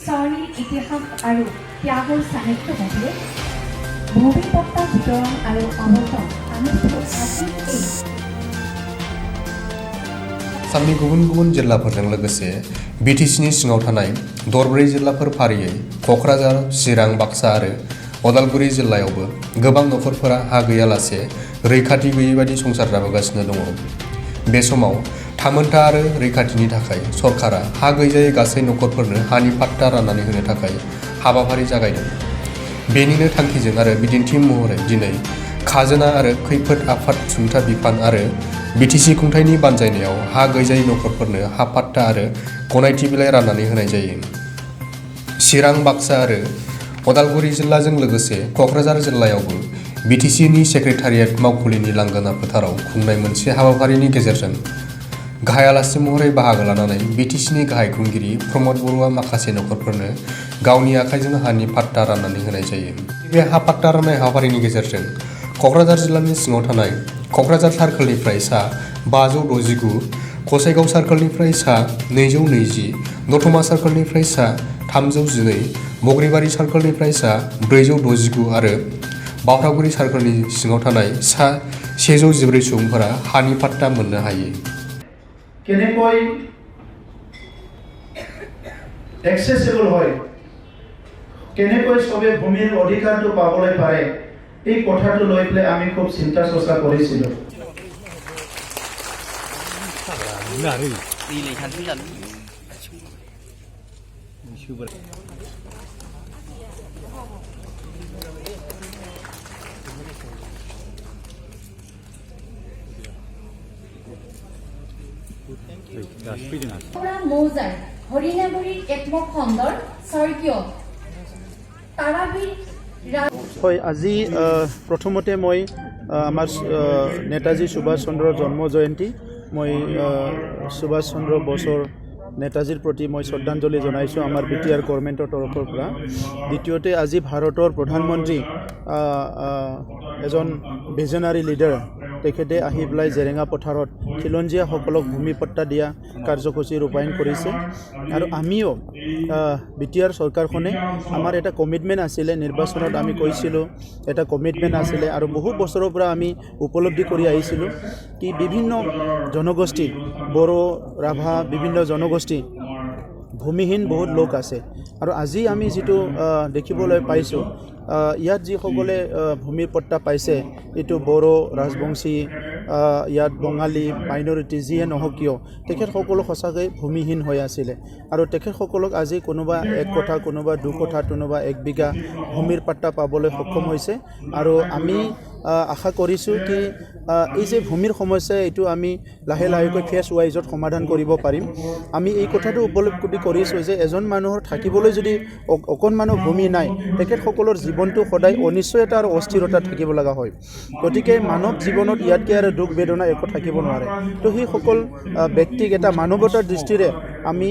স্বৰ্ণীৰ ইতিহাস আৰু ত্যাগৰ চাণক্যভাৱে ভূমিপট্টা বিতৰণ আৰু আৱণ্টন আনুষ্ঠানিক আজি এই आसामनि गुबुन गुबुन जिल्लाफोरजों लोगोसे बिटिसिनि सिङाव थानाय दरब्रै जिल्लाफोर फारियै क'क्राझार, चिरां, बाक्सा आरो अदालगुरि जिल्लायावबो गोबां नखरफोरा हा गैयालासे रैखाथि गैयै बायदि संसार जाबोगासिनो दङ। बे समाव थामोनथा आरो रैखाथिनि थाखाय सरकारा हा गैजायै गासै नखरफोरनो हानि पाट्टा राननानै होनो थाखाय हाबाफारि जागायदों। बेनिनो थांखिजों आरो बिदिन्थि महरै दिनै खाजोना आरो खैफोद आफाद सुंथा बिफान आरो बिटिसि खुंथायनि बानजायनायाव हा गैजायै नखरफोरनो हा पाट्टा आरो गनायथि बिलाइ राननानै होनाय जायो। चिरां, बाक्सा आरो अदालगुरि जिल्लाजों लोगोसे क'क्राझार जिल्लायावबो बिटिसिनि सेक्रेटारियेट मावखुलिनि लांगोना फोथाराव खुंनाय मोनसे हाबाफारिनि गेजेरजों गाहाय आलासि महरै बाहागो लानानै बिटिसिनि गाहाय खुंगिरि प्रमद बर'आ माखासे नखरफोरनो गावनि आखाइजों हानि पाट्टा राननानै होनाय जायो। बे हा पाट्टा राननाय हाबाफारिनि गेजेरजों क'क्राझार जिल्लानि सिङाव थानाय क'क्राझार सार्कोलनिफ्राय सा 569, गसाइगाव सार्कोलनिफ्राय सा 220, दतमा सार्कोलनिफ्राय सा 312, बग्रिबारि सार्कोलनिफ्राय सा 469 आरो बावरागुरि सार्कोलनि सिङाव थानाय सा 114 सुबुंफोरा हानि पाट्टा मोननो हायो। কেনেকৈ এক্সেসিবল হয়, কেনেকৈ সবে ভূমিৰ অধিকাৰটো পাবলৈ পাৰে, এই কথাটো লৈ পেলাই আমি খুব চিন্তা চৰ্চা কৰিছিলোঁ। মৌজাৰ হৰিণাগুৰিৰ একমুখ খণ্ডৰ স্বৰ্গীয় তাৰাবীৰ হয়, আজি প্ৰথমতে মই আমাৰ নেতাজী সুভাষ চন্দ্ৰৰ জন্ম জয়ন্তী, মই সুভাষ চন্দ্ৰ বসুৰ নেতাজীৰ প্ৰতি মই শ্ৰদ্ধাঞ্জলি জনাইছোঁ আমাৰ BTR গভৰ্ণমেণ্টৰ তৰফৰ পৰা। দ্বিতীয়তে আজি ভাৰতৰ প্ৰধানমন্ত্ৰী এজন ভিজনাৰী লিডাৰ, তেখেতে আহি পেলাই জেৰেঙা পথাৰত খিলঞ্জীয়াসকলক ভূমি পট্টা দিয়া কাৰ্যসূচী ৰূপায়ণ কৰিছে। আৰু আমিও BTR চৰকাৰখনে আমাৰ এটা কমিটমেণ্ট আছিলে, নিৰ্বাচনত আমি কৈছিলোঁ এটা কমিটমেণ্ট আছিলে আৰু বহু বছৰৰ পৰা আমি উপলব্ধি কৰি আহিছিলোঁ কি বিভিন্ন জনগোষ্ঠী, বড়ো, ৰাভা, বিভিন্ন জনগোষ্ঠী ভূমিহীন বহুত লোক আছে। আৰু আজি আমি যিটো দেখিবলৈ পাইছোঁ, ইয়াত যিসকলে ভূমিৰ পট্টা পাইছে, এইটো বড়ো, ৰাজবংশী, ইয়াত বঙালী, মাইনৰিটি যিয়ে নহওক কিয়, তেখেতসকলো সঁচাকৈ ভূমিহীন হৈ আছিলে। আৰু তেখেতসকলক আজি কোনোবা 1 কঠা, কোনোবা 2 কঠা, কোনোবা 1 বিঘা ভূমিৰ পাট্টা পাবলৈ সক্ষম হৈছে। আৰু আমি আশা কৰিছোঁ কি এই যে ভূমিৰ সমস্যা, এইটো আমি লাহে লাহেকৈ ফেজ ৱাইজত সমাধান কৰিব পাৰিম। আমি এই কথাটো উপলব্ধি কৰিছোঁ যে এজন মানুহৰ থাকিবলৈ যদি অকণমানো ভূমি নাই, তেখেতসকলৰ জীৱনটো সদায় অনিশ্চয়তা আৰু অস্থিৰতা থাকিব লগা হয়। গতিকে মানৱ জীৱনত ইয়াতকৈ আৰু দুখ বেদনা একো থাকিব নোৱাৰে। তো সেইসকল ব্যক্তিক এটা মানৱতাৰ দৃষ্টিৰে আমি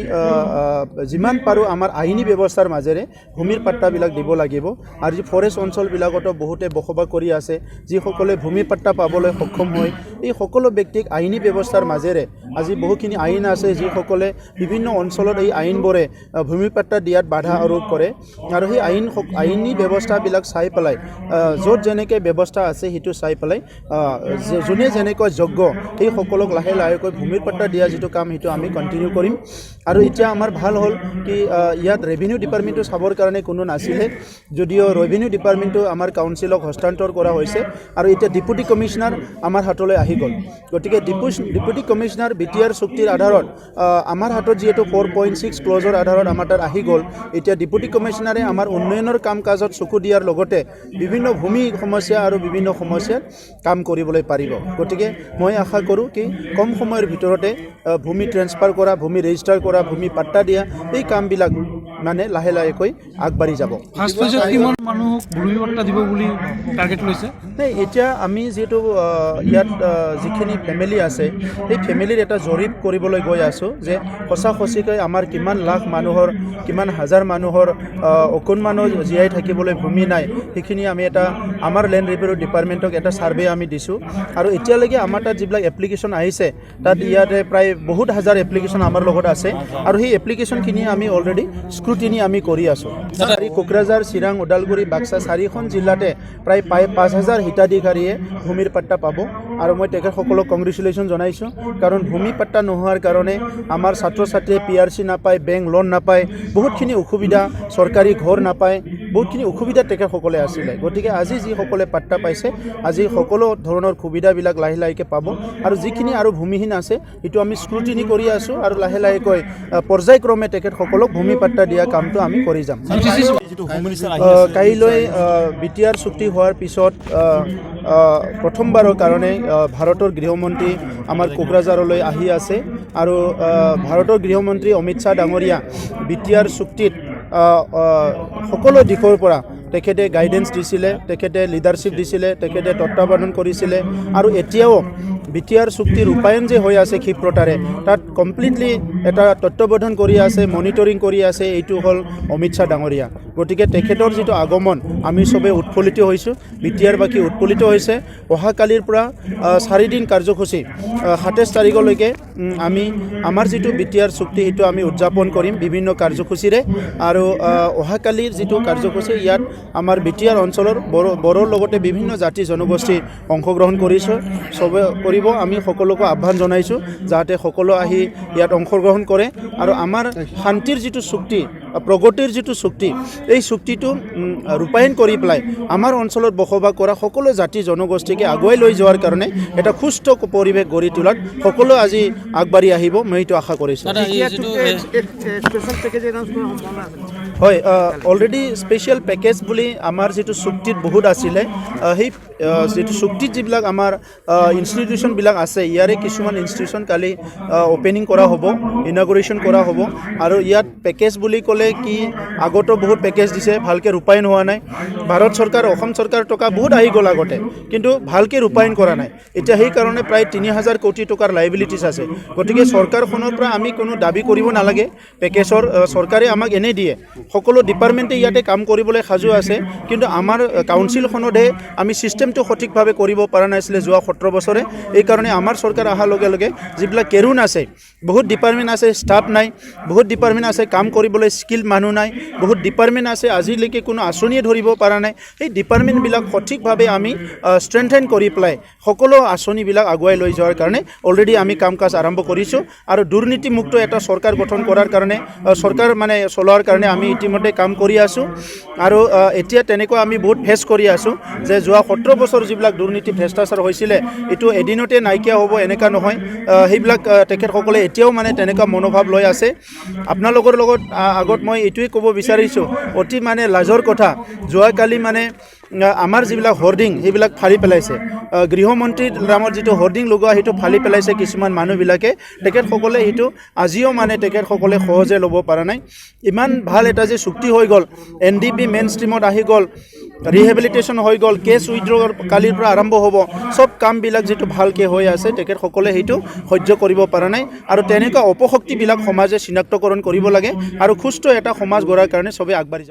যিমান পাৰোঁ আমাৰ আইনী ব্যৱস্থাৰ মাজেৰে ভূমিৰ পাট্টাবিলাক দিব লাগিব। আৰু যি ফৰেষ্ট অঞ্চলবিলাকতো বহুতে বসবাস কৰি আছে, যিসকলে ভূমি পাট্টা পাবলৈ সক্ষম হয়, এই সকলো ব্যক্তিক আইনী ব্যৱস্থাৰ মাজেৰে, আজি বহুখিনি আইন আছে যিসকলে বিভিন্ন অঞ্চলত এই আইনবোৰে ভূমি পাট্টা দিয়াত বাধা আৰোপ কৰে। আৰু সেই আইনী ব্যৱস্থাবিলাক চাই পেলাই, য'ত যেনেকৈ ব্যৱস্থা আছে সেইটো চাই পেলাই যোনে যেনেকৈ যোগ্য সেই সকলক লাহে লাহেকৈ ভূমিৰ পাট্টা দিয়া যিটো কাম, সেইটো আমি কণ্টিনিউ কৰিম। আৰু এতিয়া আমাৰ ভাল হ'ল কি ইয়াত ৰেভিনিউ ডিপাৰ্টমেণ্টটো চাবৰ কাৰণে কোনো নাছিলে, যদিও ৰেভিনিউ ডিপাৰ্টমেণ্টটো আমাৰ কাউন্সিলক হস্তান্তৰ কৰা হৈছে। আৰু এতিয়া ডেপুটি কমিশ্যনাৰ আমাৰ হাতলৈ আহি গ'ল। গতিকে ডেপুটি কমিশ্যনাৰ BTR চুক্তিৰ আধাৰত আমাৰ হাতত যিহেতু 4.6 ক্লজৰ আধাৰত আমাৰ তাত আহি গ'ল, এতিয়া ডেপুটি কমিশ্যনাৰে আমাৰ উন্নয়নৰ কাম কাজত চকু দিয়াৰ লগতে বিভিন্ন ভূমি সমস্যা আৰু বিভিন্ন সমস্যাত কাম কৰিবলৈ পাৰিব। গতিকে মই আশা কৰোঁ কি কম সময়ৰ ভিতৰতে ভূমি ট্ৰেন্সফাৰ কৰা, ভূমি ৰেজিষ্টাৰ কৰা, ভূমি পাট্টা দিয়া, এই কামবিলাক মানে লাহে লাহেকৈ আগবাঢ়ি যাব। এতিয়া আমি যিহেতু ইয়াত যিখিনি ফেমিলি আছে, সেই ফেমিলিৰ এটা জৰীপ কৰিবলৈ গৈ আছোঁ যে সঁচাকৈ আমাৰ কিমান লাখ মানুহৰ, কিমান হাজাৰ মানুহৰ অকণমানো জীয়াই থাকিবলৈ ভূমি নাই, সেইখিনি আমি এটা আমাৰ লেণ্ড ৰেভিনিউ ডিপাৰ্টমেণ্টক এটা ছাৰ্ভে আমি দিছোঁ। আৰু এতিয়ালৈকে আমাৰ তাত যিবিলাক এপ্লিকেশ্যন আহিছে, তাত ইয়াতে প্ৰায় বহুত হাজাৰ এপ্লিকেশ্যন আমাৰ লগত আছে। আৰু সেই এপ্লিকেশ্যনখিনি আমি অলৰেডি স্ক্ৰুটিনি আমি কৰি আছোঁ। কোকৰাঝাৰ, চিৰাং, ওদালগুৰি, বাক্সা 4খন জিলাতে প্ৰায় 5,000 হিতাধিকাৰীয়ে ভূমিৰ পাট্টা পাব আৰু মই তেখেতসকলক কংগ্ৰেচুলেশ্যন জনাইছোঁ। কাৰণ ভূমি পাট্টা নোহোৱাৰ কাৰণে আমাৰ ছাত্ৰ ছাত্ৰীয়ে PRC নাপায়, বেংক লোন নাপায়, বহুতখিনি অসুবিধা, চৰকাৰী ঘৰ নাপায়, বহুতখিনি অসুবিধা তেখেতসকলে আছিলে। গতিকে আজি যিসকলে পাট্টা পাইছে, আজি সকলো ধৰণৰ সুবিধাবিলাক লাহে লাহেকৈ পাব। আৰু যিখিনি আৰু ভূমিহীন আছে সেইটো আমি স্ক্ৰুটিনি কৰি আছোঁ আৰু লাহে লাহেকৈ পৰ্যায়ক্ৰমে তেখেতসকলক ভূমি পাট্টা দিয়া কামটো আমি কৰি যাম। কাইলৈ BTR চুক্তি হোৱাৰ পিছত প্ৰথমবাৰৰ কাৰণে ভাৰতৰ গৃহমন্ত্ৰী আমাৰ কোকৰাঝাৰলৈ আহি আছে আৰু ভাৰতৰ গৃহমন্ত্ৰী অমিত শ্বাহ ডাঙৰীয়া BTR চুক্তিত সকলো দিশৰ পৰা তেখেতে গাইডেন্স দিছিলে, তেখেতে লিডাৰশ্বিপ দিছিলে, তেখেতে তত্বাৱধান কৰিছিলে আৰু এতিয়াও BTR চুক্তি ৰূপায়ণ যে হৈ আছে ক্ষিপ্ৰতাৰে, তাত কমপ্লিটলি এটা তত্বাৱধান কৰি আছে, মনিটৰিং কৰি আছে, এইটো হ'ল অমিত শ্বাহ ডাঙৰীয়া। গতিকে তেখেতৰ যিটো আগমন আমি চবেই উৎফুল্লিত হৈছোঁ, BTR বাকী উৎফুল্লিত হৈছে। অহাকালিৰ পৰা 4 দিন কাৰ্যসূচী 27 তাৰিখলৈকে আমি আমাৰ যিটো BTR চুক্তি সেইটো আমি উদযাপন কৰিম বিভিন্ন কাৰ্যসূচীৰে। আৰু অহাকালিৰ যিটো কাৰ্যসূচী ইয়াত আমাৰ BTR অঞ্চলৰ বড়োৰ লগতে বিভিন্ন জাতি জনগোষ্ঠী অংশগ্ৰহণ কৰিছোঁ, চবে কৰিব। আমি সকলোকে আহ্বান জনাইছোঁ যাতে সকলো আহি ইয়াত অংশগ্ৰহণ কৰে আৰু আমাৰ শান্তিৰ যিটো চুক্তি, প্ৰগতিৰ যিটো চুক্তি, এই চুক্তিটো ৰূপায়ণ কৰি পেলাই আমাৰ অঞ্চলত বসবাস কৰা সকলো জাতি জনগোষ্ঠীকে আগুৱাই লৈ যোৱাৰ কাৰণে এটা সুস্থ পৰিৱেশ গঢ়ি তোলাত সকলো আজি আগবাঢ়ি আহিব, মই এইটো আশা কৰিছোঁ। হয়, অলৰেডি স্পেচিয়েল পেকেজ বুলি আমাৰ যিটো চুক্তিত বহুত আছিলে, সেই যিটো চুক্তিত যিবিলাক আমাৰ ইনষ্টিটিউশ্যনবিলাক আছে, ইয়াৰে কিছুমান ইনষ্টিটিউশ্যন কালি অ'পেনিং কৰা হ'ব, ইনগৰেশ্যন কৰা হ'ব। আৰু ইয়াত পেকেজ বুলি ক'লে কি, আগতো বহুত পেকেজ দিছে, ভালকৈ ৰূপায়ণ হোৱা নাই। ভাৰত চৰকাৰ, অসম চৰকাৰ টকা বহুত আহি গ'ল আগতে, কিন্তু ভালকৈ ৰূপায়ণ কৰা নাই। এতিয়া সেইকাৰণে প্ৰায় 3,000 কোটি টকাৰ লাইবিলিটিছ আছে। গতিকে চৰকাৰখনৰ পৰা আমি কোনো দাবী কৰিব নালাগে পেকেজৰ, চৰকাৰে আমাক এনেই দিয়ে। সকলো ডিপাৰ্টমেণ্টে ইয়াতে কাম কৰিবলৈ সাজু আছে, কিন্তু আমাৰ কাউন্সিলখনতহে আমি ছিষ্টেমটো সঠিকভাৱে কৰিব পৰা নাছিলে যোৱা 17 বছৰে। এইকাৰণে আমাৰ চৰকাৰ অহাৰ লগে লগে যিবিলাক কেৰুণ আছে, বহুত ডিপাৰ্টমেণ্ট আছে, ষ্টাফ নাই, বহুত ডিপাৰ্টমেণ্ট আছে কাম কৰিবলৈ স্কিল মানুহ নাই, বহুত ডিপাৰ্টমেণ্ট আছে আজিলৈকে কোনো আঁচনিয়ে ধৰিব পৰা নাই। সেই ডিপাৰ্টমেণ্টবিলাক সঠিকভাৱে আমি ষ্ট্ৰেংথেন কৰি পেলাই সকলো আঁচনিবিলাক আগুৱাই লৈ যোৱাৰ কাৰণে অলৰেডি আমি কাম কাজ আৰম্ভ কৰিছোঁ। আৰু দুৰ্নীতিমুক্ত এটা চৰকাৰ গঠন কৰাৰ কাৰণে, চৰকাৰ মানে চলোৱাৰ কাৰণে আমি ইতিমধ্যে কাম কৰি আছোঁ। আৰু এতিয়া তেনেকুৱা আমি বহুত ফেচ কৰি আছোঁ যে যোৱা 17 বছৰ যিবিলাক দুৰ্নীতি ভ্ৰষ্টাচাৰ হৈছিলে, এইটো এদিনতে নাইকিয়া হ'ব এনেকুৱা নহয়। সেইবিলাক তেখেতসকলে এতিয়াও মানে তেনেকুৱা মনোভাৱ লৈ আছে। আপোনালোকৰ লগত আগত মই এইটোৱে ক'ব বিচাৰিছোঁ, অতি মানে লাজৰ কথা, যোৱাকালি মানে আমাৰ যিবিলাক হৰ্ডিং সেইবিলাক ফালি পেলাইছে, গৃহমন্ত্ৰীৰ নামত যিটো হৰ্ডিং লগোৱা সেইটো ফালি পেলাইছে কিছুমান মানুহবিলাকে। তেখেতসকলে সেইটো আজিও মানে তেখেতসকলে সহজে ল'ব পৰা নাই। ইমান ভাল এটা যে চুক্তি হৈ গ'ল, NDP মেইন ষ্ট্ৰীমত আহি গ'ল, ৰিহেবিলিটেশ্যন হৈ গ'ল, কেছ উইথড্ৰৰ কালিৰ পৰা আৰম্ভ হ'ব, চব কামবিলাক যিটো ভালকৈ হৈ আছে তেখেতসকলে সেইটো সহ্য কৰিব পৰা নাই। আৰু তেনেকুৱা অপশক্তিবিলাক সমাজে চিনাক্তকৰণ কৰিব লাগে আৰু সুস্থ এটা সমাজ গঢ়াৰ কাৰণে চবেই আগবাঢ়ি যাব।